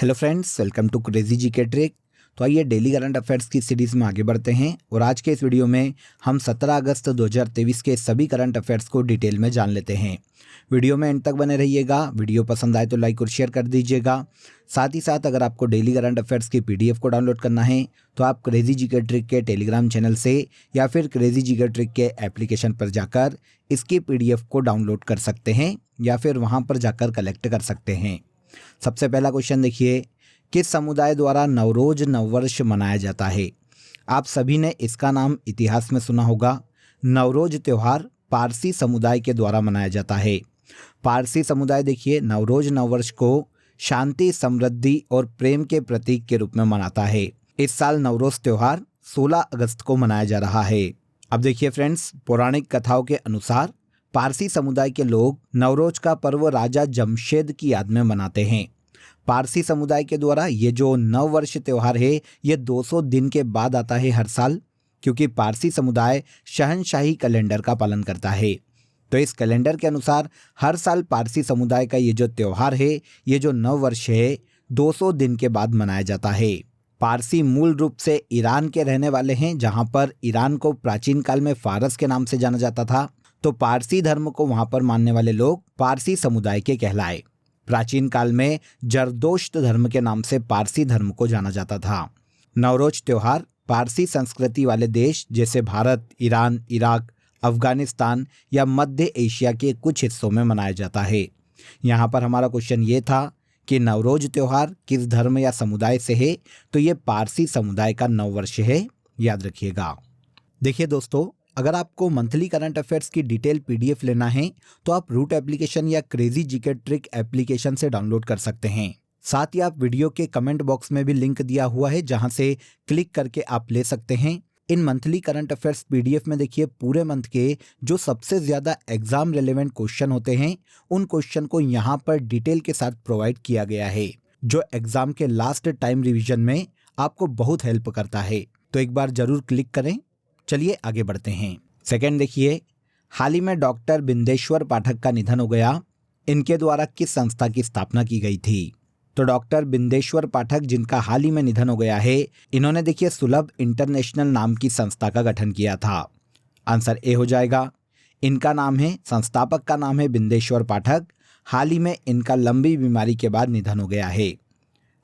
Hello friends, welcome to crazy GK trick. तो आइए daily current affairs की series में आगे बढ़ते हैं और आज के इस वीडियो में हम 17 अगस्त 2023 के सभी करंट अफेयर्स को डिटेल में जान लेते हैं। वीडियो में एंड तक बने रहिएगा। वीडियो पसंद आए तो लाइक और शेयर कर दीजिएगा। साथ ही साथ अगर आपको डेली करंट अफेयर्स की PDF को डाउनलोड करना है तो आप क्रेजी जीके ट्रिक के टेलीग्राम चैनल से या फिर क्रेजी जीके ट्रिक के एप्लीकेशन पर जाकर इसकी PDF को डाउनलोड कर सकते हैं या फिर वहाँ पर जाकर कलेक्ट कर सकते हैं। सबसे पहला क्वेश्चन देखिए, किस समुदाय द्वारा नवरोज नववर्ष मनाया जाता है? आप सभी ने इसका नाम इतिहास में सुना होगा। नवरोज त्यौहार पारसी समुदाय के द्वारा मनाया जाता है। पारसी समुदाय देखिए नवरोज नववर्ष को शांति, समृद्धि और प्रेम के प्रतीक के रूप में मनाता है। इस साल नवरोज त्यौहार 16 अगस्त को मनाया जा रहा है। अब देखिए फ्रेंड्स, पौराणिक कथाओं के अनुसार पारसी समुदाय के लोग नवरोज का पर्व राजा जमशेद की याद में मनाते हैं। पारसी समुदाय के द्वारा ये जो नव वर्ष त्यौहार है ये 200 दिन के बाद आता है हर साल, क्योंकि पारसी समुदाय शहनशाही कैलेंडर का पालन करता है। तो इस कैलेंडर के अनुसार हर साल पारसी समुदाय का ये जो त्यौहार है, ये जो नव वर्ष है, 200 दिन के बाद मनाया जाता है। पारसी मूल रूप से ईरान के रहने वाले हैं, जहाँ पर ईरान को प्राचीन काल में फारस के नाम से जाना जाता था। तो पारसी धर्म को वहां पर मानने वाले लोग पारसी समुदाय के कहलाए। प्राचीन काल में जरदोश्त धर्म के नाम से पारसी धर्म को जाना जाता था। नवरोज त्योहार पारसी संस्कृति वाले देश जैसे भारत, ईरान, इराक, अफगानिस्तान या मध्य एशिया के कुछ हिस्सों में मनाया जाता है। यहाँ पर हमारा क्वेश्चन ये था कि नवरोज त्योहार किस धर्म या समुदाय से है? तो ये पारसी समुदाय का नववर्ष है, याद रखिएगा। देखिए दोस्तों, अगर आपको मंथली करंट अफेयर्स की डिटेल PDF लेना है तो आप रूट एप्लीकेशन या क्रेजी जीके ट्रिक एप्लीकेशन से डाउनलोड कर सकते हैं। साथ ही आप वीडियो के कमेंट बॉक्स में भी लिंक दिया हुआ है, जहां से क्लिक करके आप ले सकते हैं। इन मंथली करंट अफेयर्स PDF में देखिए पूरे मंथ के जो सबसे ज्यादा एग्जाम रिलेवेंट क्वेश्चन होते हैं उन क्वेश्चन को यहाँ पर डिटेल के साथ प्रोवाइड किया गया है, जो एग्जाम के लास्ट टाइम रिविजन में आपको बहुत हेल्प करता है। तो एक बार जरूर क्लिक करें। चलिए आगे बढ़ते हैं। सेकंड देखिए, हाल ही में डॉक्टर बिंदेश्वर पाठक का निधन हो गया। इनके द्वारा किस संस्था की स्थापना की गई थी? तो डॉक्टर बिंदेश्वर पाठक, जिनका हाल ही में निधन हो गया है, इन्होंने देखिए सुलभ इंटरनेशनल नाम की संस्था का गठन किया था। आंसर ए हो जाएगा। इनका नाम है, संस्थापक का नाम है बिंदेश्वर पाठक। हाल ही में इनका लंबी बीमारी के बाद निधन हो गया है।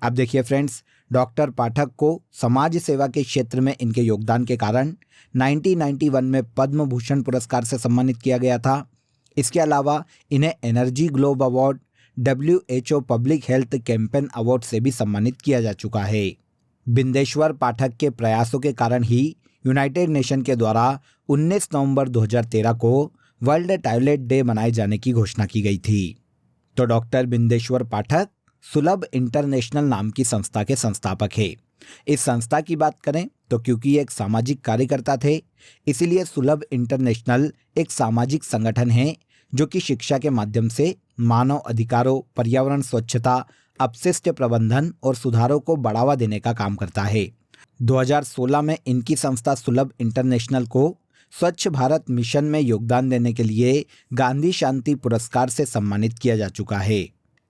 अब देखिए फ्रेंड्स, डॉक्टर पाठक को समाज सेवा के क्षेत्र में इनके योगदान के कारण 1991 में पद्म भूषण पुरस्कार से सम्मानित किया गया था। इसके अलावा इन्हें energy globe award, WHO public health campaign award से भी सम्मानित किया जा चुका है। बिंदेश्वर पाठक के प्रयासों के कारण ही यूनाइटेड नेशन के द्वारा 19 नवंबर 2013 को वर्ल्ड टॉयलेट डे मनाए जाने की घोषणा की गई थी। तो डॉक्टर बिंदेश्वर पाठक सुलभ इंटरनेशनल नाम की संस्था के संस्थापक है। इस संस्था की बात करें तो क्योंकि ये एक सामाजिक कार्यकर्ता थे, इसीलिए सुलभ इंटरनेशनल एक सामाजिक संगठन है जो कि शिक्षा के माध्यम से मानव अधिकारों, पर्यावरण स्वच्छता, अपशिष्ट प्रबंधन और सुधारों को बढ़ावा देने का काम करता है। 2016 में इनकी संस्था सुलभ इंटरनेशनल को स्वच्छ भारत मिशन में योगदान देने के लिए गांधी शांति पुरस्कार से सम्मानित किया जा चुका है।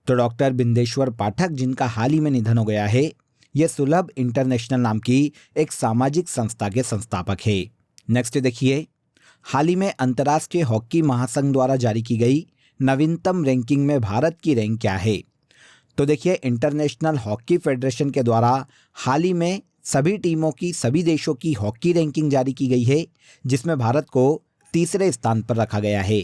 तो डॉक्टर बिंदेश्वर पाठक, जिनका हाल ही में निधन हो गया है, ये सुलभ इंटरनेशनल नाम की एक सामाजिक संस्था के संस्थापक है। नेक्स्ट देखिए, हाल ही में अंतर्राष्ट्रीय हॉकी महासंघ द्वारा जारी की गई नवीनतम रैंकिंग में भारत की रैंक क्या है? तो देखिए, इंटरनेशनल हॉकी फेडरेशन के द्वारा हाल ही में सभी टीमों की, सभी देशों की हॉकी रैंकिंग जारी की गई है, जिसमें भारत को तीसरे स्थान पर रखा गया है।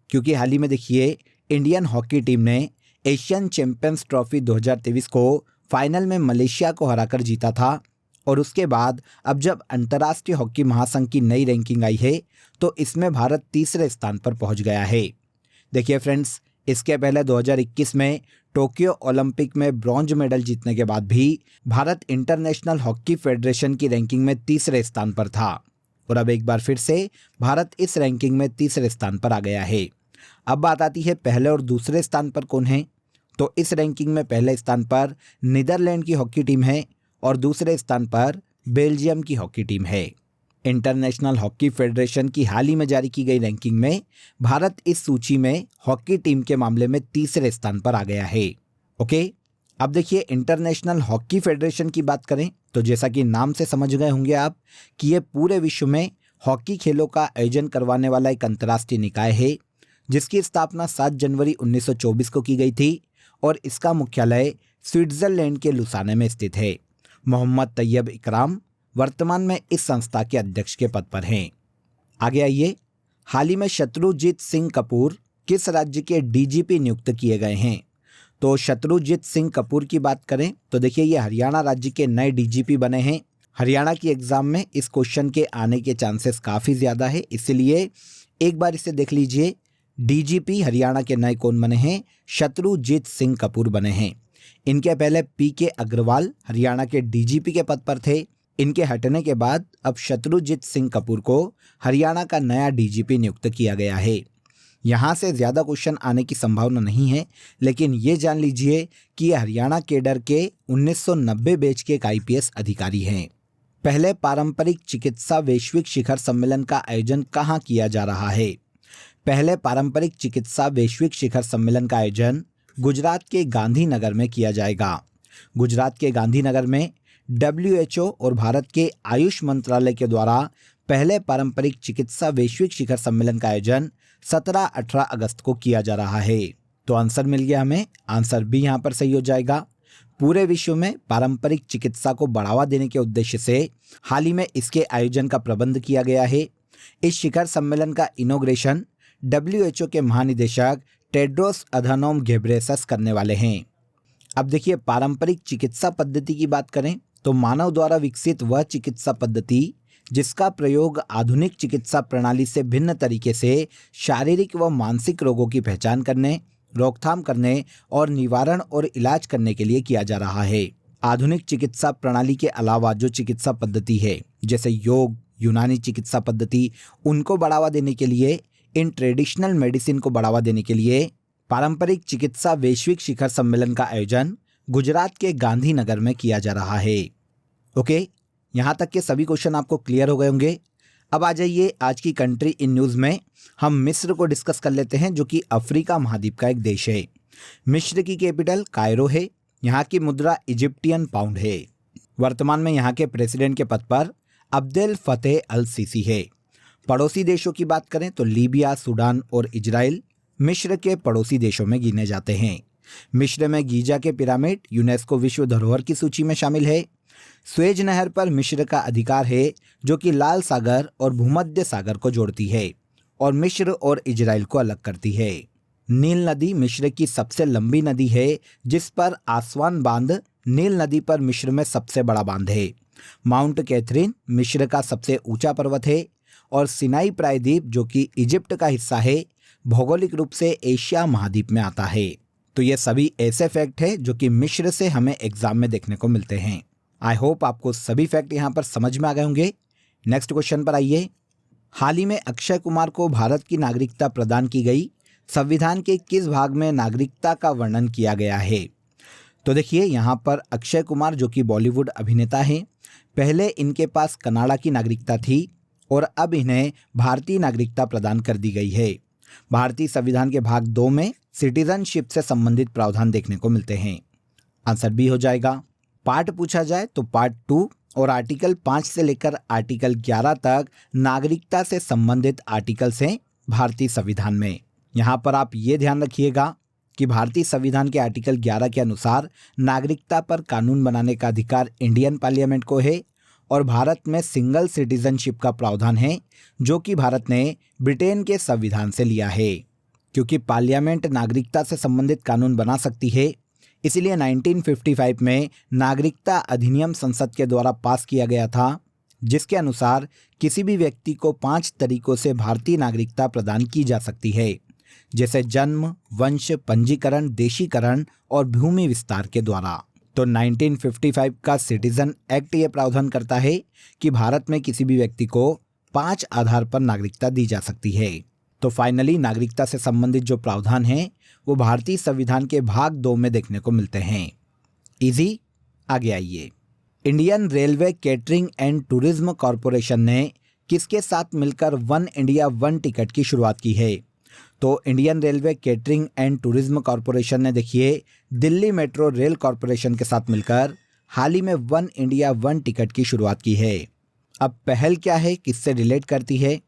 क्योंकि हाल ही में देखिए इंडियन हॉकी टीम ने एशियन चैंपियंस ट्रॉफी 2023 को फाइनल में मलेशिया को हराकर जीता था। और उसके बाद अब जब अंतर्राष्ट्रीय हॉकी महासंघ की नई रैंकिंग आई है तो इसमें भारत तीसरे स्थान पर पहुंच गया है। देखिए फ्रेंड्स, इसके पहले 2021 में टोक्यो ओलंपिक में ब्रॉन्ज मेडल जीतने के बाद भी भारत इंटरनेशनल हॉकी फेडरेशन की रैंकिंग में तीसरे स्थान पर था। और अब एक बार फिर से भारत इस रैंकिंग में तीसरे स्थान पर आ गया है। अब बात आती है पहले और दूसरे स्थान पर कौन है? तो इस रैंकिंग में पहले स्थान पर नीदरलैंड की हॉकी टीम है और दूसरे स्थान पर बेल्जियम की हॉकी टीम है। इंटरनेशनल हॉकी फेडरेशन की हाल ही में जारी की गई रैंकिंग में भारत इस सूची में हॉकी टीम के मामले में तीसरे स्थान पर आ गया है। ओके, अब देखिए, इंटरनेशनल हॉकी फेडरेशन की बात करें तो जैसा कि नाम से समझ गए होंगे आप कि ये पूरे विश्व में हॉकी खेलों का आयोजन करवाने वाला एक अंतर्राष्ट्रीय निकाय है, जिसकी स्थापना 7 जनवरी 1924 को की गई थी और इसका मुख्यालय स्विट्जरलैंड के लुसाने में स्थित है। मोहम्मद तैयब इकराम वर्तमान में इस संस्था के अध्यक्ष के पद पर हैं। आगे आइए, हाल ही में शत्रुजीत सिंह कपूर किस राज्य के डीजीपी नियुक्त किए गए हैं? तो शत्रुजीत सिंह कपूर की बात करें तो देखिए, ये हरियाणा राज्य के नए डीजीपी बने हैं। हरियाणा की एग्जाम में इस क्वेश्चन के आने के चांसेस काफ़ी ज़्यादा है, इसलिए एक बार इसे देख लीजिए। डीजीपी हरियाणा के नए कौन बने हैं? शत्रुजीत सिंह कपूर बने हैं। इनके पहले पीके अग्रवाल हरियाणा के डीजीपी के पद पर थे। इनके हटने के बाद अब शत्रुजीत सिंह कपूर को हरियाणा का नया डीजीपी नियुक्त किया गया है। यहाँ से ज़्यादा क्वेश्चन आने की संभावना नहीं है, लेकिन ये जान लीजिए कि ये हरियाणा केडर के 1990 बैच के एक आईपीएस अधिकारी हैं। पहले पारंपरिक चिकित्सा वैश्विक शिखर सम्मेलन का आयोजन कहाँ किया जा रहा है? पहले पारंपरिक चिकित्सा वैश्विक शिखर सम्मेलन का आयोजन गुजरात के गांधीनगर में किया जाएगा। गुजरात के गांधीनगर में WHO और भारत के आयुष मंत्रालय के द्वारा पहले पारंपरिक चिकित्सा वैश्विक शिखर सम्मेलन का आयोजन 17-18 अगस्त को किया जा रहा है। तो आंसर मिल गया हमें, आंसर बी यहाँ पर सही हो जाएगा। पूरे विश्व में पारंपरिक चिकित्सा को बढ़ावा देने के उद्देश्य से हाल ही में इसके आयोजन का प्रबंध किया गया है। इस शिखर सम्मेलन का इनॉग्रेशन WHO के महानिदेशक टेड्रोस अधानोम घेब्रेयेसस करने वाले हैं। अब देखिए, पारंपरिक चिकित्सा पद्धति की बात करें तो मानव द्वारा विकसित वह चिकित्सा पद्धति जिसका प्रयोग आधुनिक चिकित्सा प्रणाली से भिन्न तरीके से शारीरिक व मानसिक रोगों की पहचान करने, रोकथाम करने और निवारण और इलाज करने के लिए किया जा रहा है। आधुनिक चिकित्सा प्रणाली के अलावा जो चिकित्सा पद्धति है, जैसे योग, यूनानी चिकित्सा पद्धति, उनको बढ़ावा देने के लिए, इन ट्रेडिशनल मेडिसिन को बढ़ावा देने के लिए पारंपरिक चिकित्सा वैश्विक शिखर सम्मेलन का आयोजन गुजरात के गांधीनगर में किया जा रहा है। ओके, यहाँ तक के सभी क्वेश्चन आपको क्लियर हो गए होंगे। अब आ जाइए आज की कंट्री इन न्यूज़ में हम मिस्र को डिस्कस कर लेते हैं, जो कि अफ्रीका महाद्वीप का एक देश है। मिस्र की कैपिटल कायरो है। यहाँ की मुद्रा इजिप्टियन पाउंड है। वर्तमान में यहाँ के प्रेसिडेंट के पद पर अब्देल फतेह अल सीसी है। पड़ोसी देशों की बात करें तो लीबिया, सूडान और इजराइल मिस्र के पड़ोसी देशों में गिने जाते हैं। मिस्र में गीजा के पिरामिड यूनेस्को विश्व धरोहर की सूची में शामिल है। स्वेज नहर पर मिस्र का अधिकार है, जो कि लाल सागर और भूमध्य सागर को जोड़ती है और मिस्र और इजराइल को अलग करती है। नील नदी मिस्र की सबसे लंबी नदी है, जिस पर आसवान बांध नील नदी पर मिस्र में सबसे बड़ा बांध है। माउंट कैथरीन मिस्र का सबसे ऊंचा पर्वत है और सिनाई प्रायद्वीप, जो कि इजिप्ट का हिस्सा है, भौगोलिक रूप से एशिया महाद्वीप में आता है। तो ये सभी ऐसे फैक्ट है जो कि मिस्र से हमें एग्जाम में देखने को मिलते हैं। आई होप आपको सभी फैक्ट यहाँ पर समझ में आ गए होंगे। नेक्स्ट क्वेश्चन पर आइए। हाल ही में अक्षय कुमार को भारत की नागरिकता प्रदान की गई। संविधान के किस भाग में नागरिकता का वर्णन किया गया है? तो देखिए, यहाँ पर अक्षय कुमार, जो कि बॉलीवुड अभिनेता हैं, पहले इनके पास कनाडा की नागरिकता थी और अब इन्हें भारतीय नागरिकता प्रदान कर दी गई है। भारतीय संविधान के भाग 2 में सिटीजनशिप से संबंधित प्रावधान देखने को मिलते हैं। आंसर बी हो जाएगा। पार्ट पूछा जाए तो पार्ट 2 और आर्टिकल 5 से लेकर आर्टिकल 11 तक नागरिकता से संबंधित आर्टिकल्स हैं भारतीय संविधान में। यहाँ पर आप ये ध्यान रखिएगा कि भारतीय संविधान के आर्टिकल 11 के अनुसार नागरिकता पर कानून बनाने का अधिकार इंडियन पार्लियामेंट को है और भारत में सिंगल सिटीजनशिप का प्रावधान है, जो कि भारत ने ब्रिटेन के संविधान से लिया है। क्योंकि पार्लियामेंट नागरिकता से संबंधित कानून बना सकती है, इसलिए 1955 में नागरिकता अधिनियम संसद के द्वारा पास किया गया था, जिसके अनुसार किसी भी व्यक्ति को 5 तरीकों से भारतीय नागरिकता प्रदान की जा सकती है, जैसे जन्म, वंश, पंजीकरण, देशीकरण और भूमि विस्तार के द्वारा। तो 1955 का सिटीजन एक्ट ये प्रावधान करता है कि भारत में किसी भी व्यक्ति को 5 आधार पर नागरिकता दी जा सकती है। तो फाइनली नागरिकता से संबंधित जो प्रावधान हैं वो भारतीय संविधान के भाग 2 में देखने को मिलते हैं। इजी, आगे आइए। Indian railway catering and tourism corporation ने किसके साथ मिलकर वन इंडिया वन टिकट की शुरुआत की है? तो Indian railway catering and tourism corporation ने देखिए दिल्ली मेट्रो रेल कॉरपोरेशन के साथ मिलकर हाल ही में वन इंडिया वन टिकट की शुरुआत की है। अब पहल क्या है, किससे रिलेट करती है?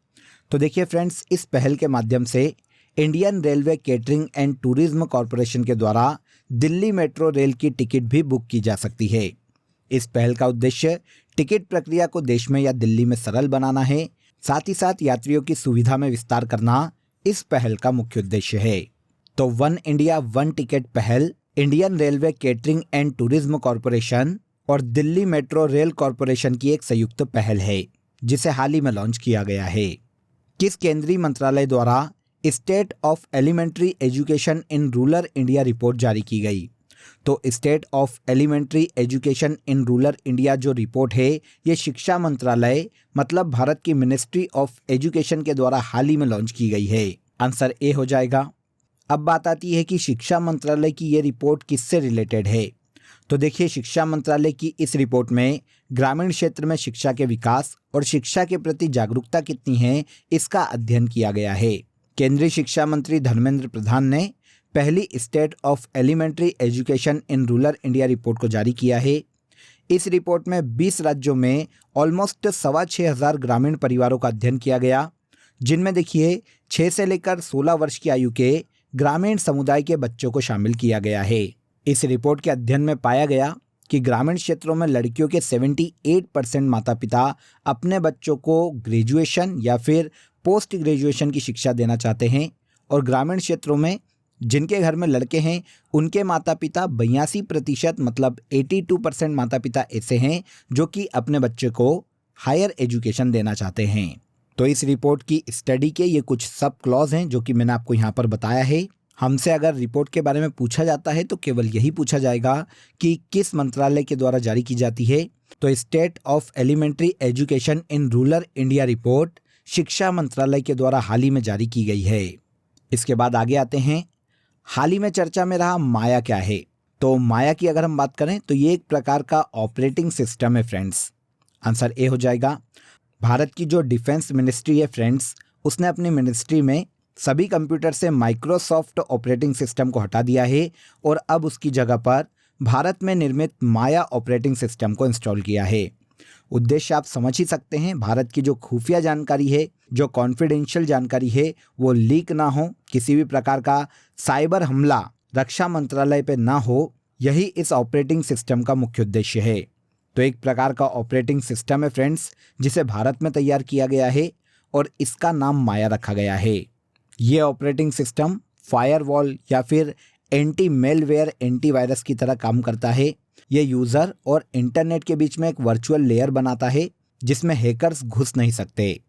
तो देखिए फ्रेंड्स, इस पहल के माध्यम से Indian railway catering and tourism corporation के द्वारा दिल्ली मेट्रो रेल की टिकट भी बुक की जा सकती है। इस पहल का उद्देश्य टिकट प्रक्रिया को देश में या दिल्ली में सरल बनाना है। साथ ही साथ यात्रियों की सुविधा में विस्तार करना इस पहल का मुख्य उद्देश्य है। तो वन इंडिया वन टिकट पहल Indian railway catering and tourism corporation और दिल्ली मेट्रो रेल कॉरपोरेशन की एक संयुक्त पहल है, जिसे हाल ही में लॉन्च किया गया है। किस केंद्रीय मंत्रालय द्वारा state of elementary education in rural India report जारी की गई? तो state of elementary education in rural India जो रिपोर्ट है, ये शिक्षा मंत्रालय मतलब भारत की मिनिस्ट्री ऑफ एजुकेशन के द्वारा हाल ही में लॉन्च की गई है। आंसर ए हो जाएगा। अब बात आती है कि शिक्षा मंत्रालय की ये रिपोर्ट किससे रिलेटेड है? तो देखिए, शिक्षा मंत्रालय की इस रिपोर्ट में ग्रामीण क्षेत्र में शिक्षा के विकास और शिक्षा के प्रति जागरूकता कितनी है, इसका अध्ययन किया गया है। केंद्रीय शिक्षा मंत्री धर्मेंद्र प्रधान ने पहली state of elementary education in rural India report को जारी किया है। इस रिपोर्ट में 20 राज्यों में ऑलमोस्ट 6,500 ग्रामीण परिवारों का अध्ययन किया गया, जिनमें देखिए 6 से लेकर 16 वर्ष की आयु के ग्रामीण समुदाय के बच्चों को शामिल किया गया है। इस रिपोर्ट के अध्ययन में पाया गया कि ग्रामीण क्षेत्रों में लड़कियों के 78% माता पिता अपने बच्चों को ग्रेजुएशन या फिर पोस्ट ग्रेजुएशन की शिक्षा देना चाहते हैं, और ग्रामीण क्षेत्रों में जिनके घर में लड़के हैं उनके माता पिता 82% मतलब 82% माता पिता ऐसे हैं जो कि अपने बच्चे को हायर एजुकेशन देना चाहते हैं। तो इस रिपोर्ट की स्टडी के ये कुछ सब क्लॉज हैं जो कि मैंने आपको यहाँ पर बताया है। हमसे अगर रिपोर्ट के बारे में पूछा जाता है तो केवल यही पूछा जाएगा कि किस मंत्रालय के द्वारा जारी की जाती है। तो state of elementary education in rural India report शिक्षा मंत्रालय के द्वारा हाल ही में जारी की गई है। इसके बाद आगे आते हैं, हाल ही में चर्चा में रहा माया क्या है? तो माया की अगर हम बात करें तो ये एक प्रकार का ऑपरेटिंग सिस्टम है फ्रेंड्स। आंसर ए हो जाएगा। भारत की जो डिफेंस मिनिस्ट्री है फ्रेंड्स, उसने अपनी मिनिस्ट्री में सभी कंप्यूटर से माइक्रोसॉफ्ट ऑपरेटिंग सिस्टम को हटा दिया है और अब उसकी जगह पर भारत में निर्मित माया ऑपरेटिंग सिस्टम को इंस्टॉल किया है। उद्देश्य आप समझ ही सकते हैं, भारत की जो खुफिया जानकारी है, जो कॉन्फिडेंशियल जानकारी है, वो लीक ना हो, किसी भी प्रकार का साइबर हमला रक्षा मंत्रालय पे ना हो, यही इस ऑपरेटिंग सिस्टम का मुख्य उद्देश्य है। तो एक प्रकार का ऑपरेटिंग सिस्टम है फ्रेंड्स, जिसे भारत में तैयार किया गया है और इसका नाम माया रखा गया है। ये ऑपरेटिंग सिस्टम फायरवॉल या फिर एंटी मेलवेयर एंटीवायरस की तरह काम करता है। ये यूज़र और इंटरनेट के बीच में एक वर्चुअल लेयर बनाता है जिसमें हैकर्स घुस नहीं सकते।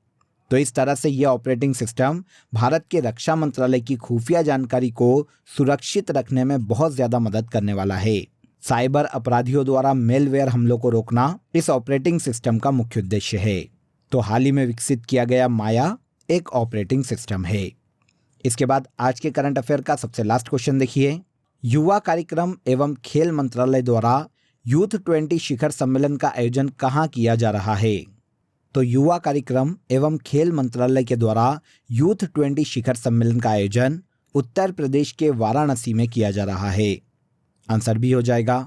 तो इस तरह से यह ऑपरेटिंग सिस्टम भारत के रक्षा मंत्रालय की खुफिया जानकारी को सुरक्षित रखने में बहुत ज़्यादा मदद करने वाला है। साइबर अपराधियों द्वारा मेलवेयर हमलों को रोकना इस ऑपरेटिंग सिस्टम का मुख्य उद्देश्य है। तो हाल ही में विकसित किया गया माया एक ऑपरेटिंग सिस्टम है। इसके बाद आज के करंट अफेयर का सबसे लास्ट क्वेश्चन देखिए, युवा कार्यक्रम एवं खेल मंत्रालय द्वारा यूथ 20 शिखर सम्मेलन का आयोजन कहाँ किया जा रहा है? तो युवा कार्यक्रम एवं खेल मंत्रालय के द्वारा यूथ 20 शिखर सम्मेलन का आयोजन उत्तर प्रदेश के वाराणसी में किया जा रहा है। आंसर भी हो जाएगा।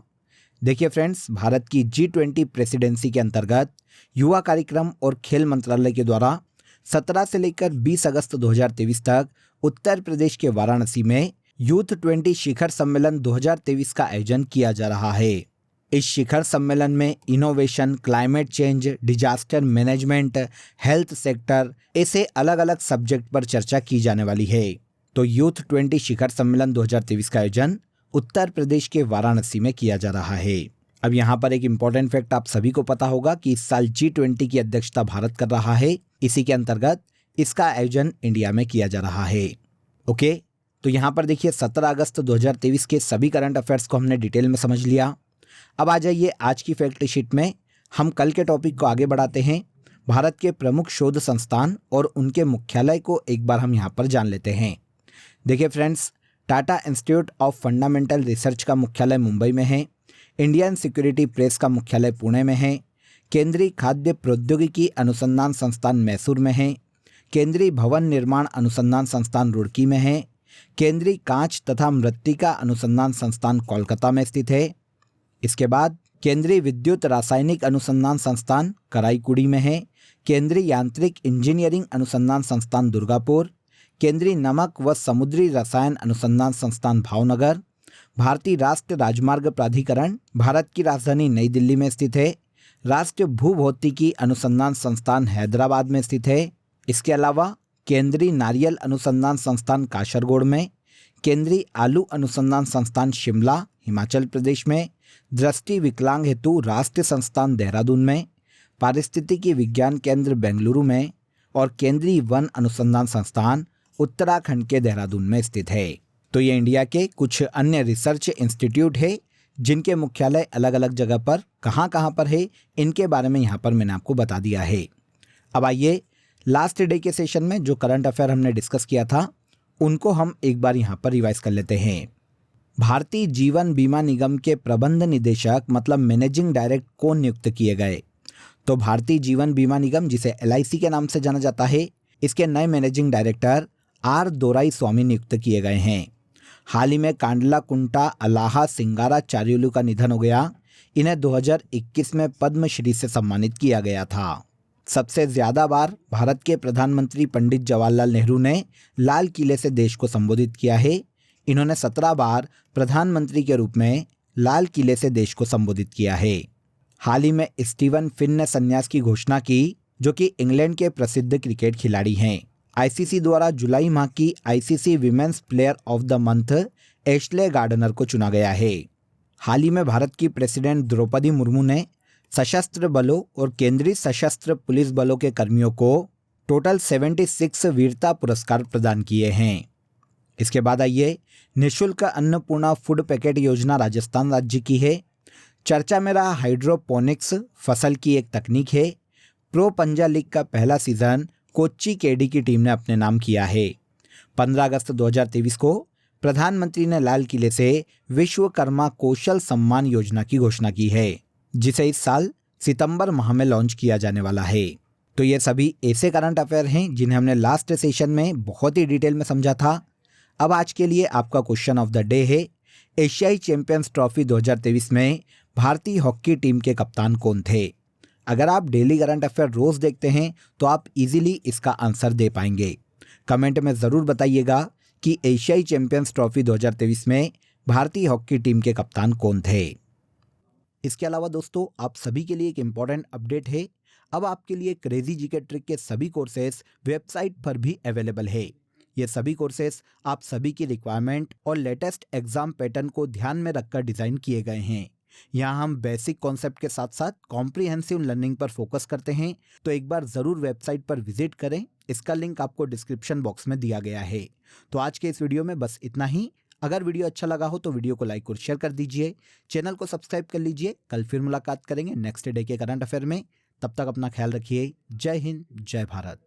देखिए फ्रेंड्स, भारत की G20 प्रेसिडेंसी के अंतर्गत युवा कार्यक्रम और खेल मंत्रालय के द्वारा 17 से लेकर 20 अगस्त 2023 तक उत्तर प्रदेश के वाराणसी में यूथ 20 शिखर सम्मेलन 2023 का आयोजन किया जा रहा है। इस शिखर सम्मेलन में innovation, climate change, disaster management, health sector ऐसे अलग अलग सब्जेक्ट पर चर्चा की जाने वाली है। तो यूथ 20 शिखर सम्मेलन 2023 का आयोजन उत्तर प्रदेश के वाराणसी में किया जा रहा है। अब यहाँ पर एक इम्पॉर्टेंट फैक्ट आप सभी को पता होगा कि इस साल G20 की अध्यक्षता भारत कर रहा है। इसी के अंतर्गत इसका आयोजन इंडिया में किया जा रहा है। ओके, तो यहाँ पर देखिए 17 अगस्त 2023 के सभी करंट अफेयर्स को हमने डिटेल में समझ लिया। अब आ जाइए आज की फैक्ट शीट में, हम कल के टॉपिक को आगे बढ़ाते हैं। भारत के प्रमुख शोध संस्थान और उनके मुख्यालय को एक बार हम यहाँ पर जान लेते हैं। देखिए friends, Tata institute of fundamental research का मुख्यालय मुंबई में है। इंडियन सिक्योरिटी प्रेस का मुख्यालय पुणे में है। केंद्रीय खाद्य प्रौद्योगिकी अनुसंधान संस्थान मैसूर में है। केंद्रीय भवन निर्माण अनुसंधान संस्थान रुड़की में है। केंद्रीय कांच तथा मृत्तिका अनुसंधान संस्थान कोलकाता में स्थित है। इसके बाद केंद्रीय विद्युत रासायनिक अनुसंधान संस्थान कराईकुड़ी में है। केंद्रीय यांत्रिक इंजीनियरिंग अनुसंधान संस्थान दुर्गापुर, केंद्रीय नमक व समुद्री रसायन अनुसंधान संस्थान भावनगर, भारतीय राष्ट्रीय राजमार्ग प्राधिकरण भारत की राजधानी नई दिल्ली में स्थित है। राष्ट्रीय भूभौतिकी अनुसंधान संस्थान हैदराबाद में स्थित है। इसके अलावा केंद्रीय नारियल अनुसंधान संस्थान काशरगोड में, केंद्रीय आलू अनुसंधान संस्थान शिमला हिमाचल प्रदेश में, दृष्टि विकलांग हेतु राष्ट्रीय संस्थान देहरादून में, पारिस्थितिकी विज्ञान केंद्र बेंगलुरु में और केंद्रीय वन अनुसंधान संस्थान उत्तराखंड के देहरादून में स्थित है। तो ये इंडिया के कुछ अन्य रिसर्च इंस्टीट्यूट है जिनके मुख्यालय अलग अलग जगह पर कहाँ पर है, इनके बारे में यहाँ पर मैंने आपको बता दिया है। अब आइए लास्ट डे के सेशन में जो करंट अफेयर हमने डिस्कस किया था उनको हम एक बार यहाँ पर रिवाइज कर लेते हैं। भारतीय जीवन बीमा निगम के प्रबंध निदेशक मतलब मैनेजिंग डायरेक्टर कौन नियुक्त किए गए? तो भारतीय जीवन बीमा निगम जिसे LIC के नाम से जाना जाता है, इसके नए मैनेजिंग डायरेक्टर R दोराईस्वामी नियुक्त किए गए हैं। हाल ही में कांडला कुंटा अलाहा सिंगारा चार्योलू का निधन हो गया। इन्हें 2021 में पद्मश्री से सम्मानित किया गया था। सबसे ज़्यादा बार भारत के प्रधानमंत्री पंडित जवाहरलाल नेहरू ने लाल किले से देश को संबोधित किया है। इन्होंने 17 बार प्रधानमंत्री के रूप में लाल किले से देश को संबोधित किया है। हाल ही में स्टीवन फिन ने संन्यास की घोषणा की, जो कि इंग्लैंड के प्रसिद्ध क्रिकेट खिलाड़ी हैं। ICC द्वारा जुलाई माह की ICC women's player of the month Ashleigh Gardner को चुना गया है। हाल ही में भारत की प्रेसिडेंट द्रौपदी मुर्मू ने सशस्त्र बलों और केंद्रीय सशस्त्र पुलिस बलों के कर्मियों को टोटल 76 वीरता पुरस्कार प्रदान किए हैं। इसके बाद आइए, निःशुल्क अन्नपूर्णा फूड पैकेट योजना राजस्थान राज्य की है। चर्चा में रहा हाइड्रोपोनिक्स फसल की एक तकनीक है। प्रो पंजा लीग का पहला सीजन कोच्चि केडी की टीम ने अपने नाम किया है। 15 अगस्त 2023 को प्रधानमंत्री ने लाल किले से विश्वकर्मा कौशल सम्मान योजना की घोषणा की है, जिसे इस साल सितंबर माह में लॉन्च किया जाने वाला है। तो ये सभी ऐसे करंट अफेयर हैं जिन्हें हमने लास्ट सेशन में बहुत ही डिटेल में समझा था। अब आज के लिए आपका क्वेश्चन ऑफ द डे है, एशियाई चैंपियंस ट्रॉफी 2023 में भारतीय हॉकी टीम के कप्तान कौन थे? अगर आप डेली करंट अफेयर रोज देखते हैं तो आप इजीली इसका आंसर दे पाएंगे। कमेंट में ज़रूर बताइएगा कि एशियाई चैंपियंस ट्रॉफी 2023 में भारतीय हॉकी टीम के कप्तान कौन थे। इसके अलावा दोस्तों, आप सभी के लिए एक इम्पॉर्टेंट अपडेट है। अब आपके लिए क्रेजी जीके ट्रिक के सभी कोर्सेस वेबसाइट पर भी अवेलेबल है। ये सभी कोर्सेस आप सभी की रिक्वायरमेंट और लेटेस्ट एग्जाम पैटर्न को ध्यान में रखकर डिज़ाइन किए गए हैं। यहाँ हम बेसिक कॉन्सेप्ट के साथ साथ कॉम्प्रिहेंसिव लर्निंग पर फोकस करते हैं। तो एक बार ज़रूर वेबसाइट पर विजिट करें, इसका लिंक आपको डिस्क्रिप्शन बॉक्स में दिया गया है। तो आज के इस वीडियो में बस इतना ही। अगर वीडियो अच्छा लगा हो तो वीडियो को लाइक और शेयर कर दीजिए, चैनल को सब्सक्राइब कर लीजिए। कल फिर मुलाकात करेंगे नेक्स्ट डे के करंट अफेयर में। तब तक अपना ख्याल रखिए। जय हिंद, जय भारत।